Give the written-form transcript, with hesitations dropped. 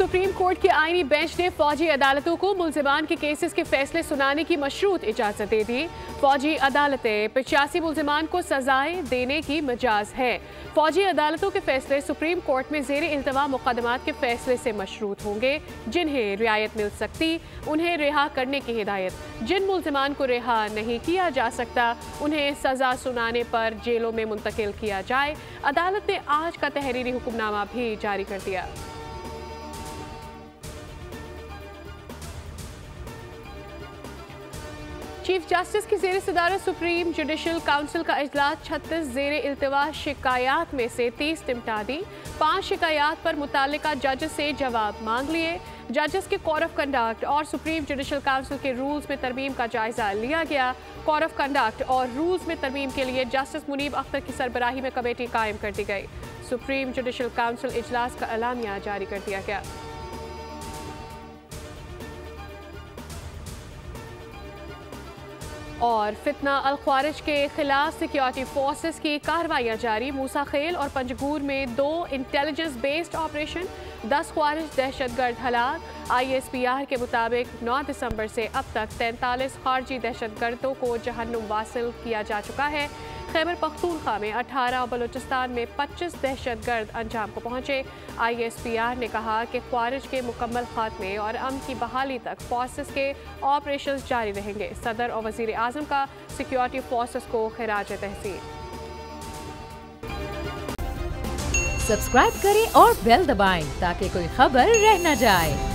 Supreme court के आईनी bench ने फौजी अदालतों को मुल्जिमान के केसेस के फैसले सुनाने की मशरूत इजाजत दे दी। फौजी अदालतें 85 मुल्जिमान को सजाएं देने की मजाज है। फौजी अदालतों के फैसले सुप्रीम कोर्ट में ज़ेर इल्तवा मुकदमात के फैसले से मशरूत होंगे। जिन्हें रियायत मिल सकती उन्हें रिहा करने की हिदायत। जिन मुल्जिमान को रिहा नहीं किया जा सकता उन्हें सजा सुनाने पर जेलों में मुंतकिल किया जाए। अदालत ने आज का तहरीरी हुक्मनामा भी जारी कर दिया। चीफ जस्टिस की ज़ेर सदारत सुप्रीम जुडिशल काउंसिल का इजलास 36 ज़ेर इल्तवा शिकायत में से 30 निपटा दी। 5 शिकायत पर मुताल्लिका जजेस से जवाब मांग लिए। जजेस के कोड ऑफ कंडक्ट और सुप्रीम जुडिशल काउंसिल के रूल्स में तरमीम का जायजा लिया गया। कोड ऑफ कंडक्ट और रूल्स में तरमीम के लिए जस्टिस मुनीब अख्तर की सरबराही में कमेटी कायम कर दी गई। सुप्रीम जुडिशल काउंसिल इजलास का एलामिया जारी कर दिया गया। और फितना अल ख्वारिज के खिलाफ सिक्योरिटी फोर्सेस की कार्रवाइयाँ जारी। मूसा खेल और पंजगूर में 2 इंटेलिजेंस बेस्ड ऑपरेशन, 10 ख्वारिज दहशतगर्द हलाक। ISPR के मुताबिक 9 दिसंबर से अब तक 43 खारजी दहशतगर्दों को जहन्नुम वासिल किया जा चुका है। खैबर पख्तूनख्वा में 18 और बलूचिस्तान में 25 दहशतगर्द अंजाम को पहुंचे। ISPR ने कहा कि ख्वारिज के मुकम्मल खात्मे और अमन की बहाली तक फोर्सेस के ऑपरेशन जारी रहेंगे। सदर और वजीर आजम का सिक्योरिटी फोर्सेस को खिराज तहसीन। सब्सक्राइब करें और बेल दबाएं ताकि कोई खबर रह न जाए।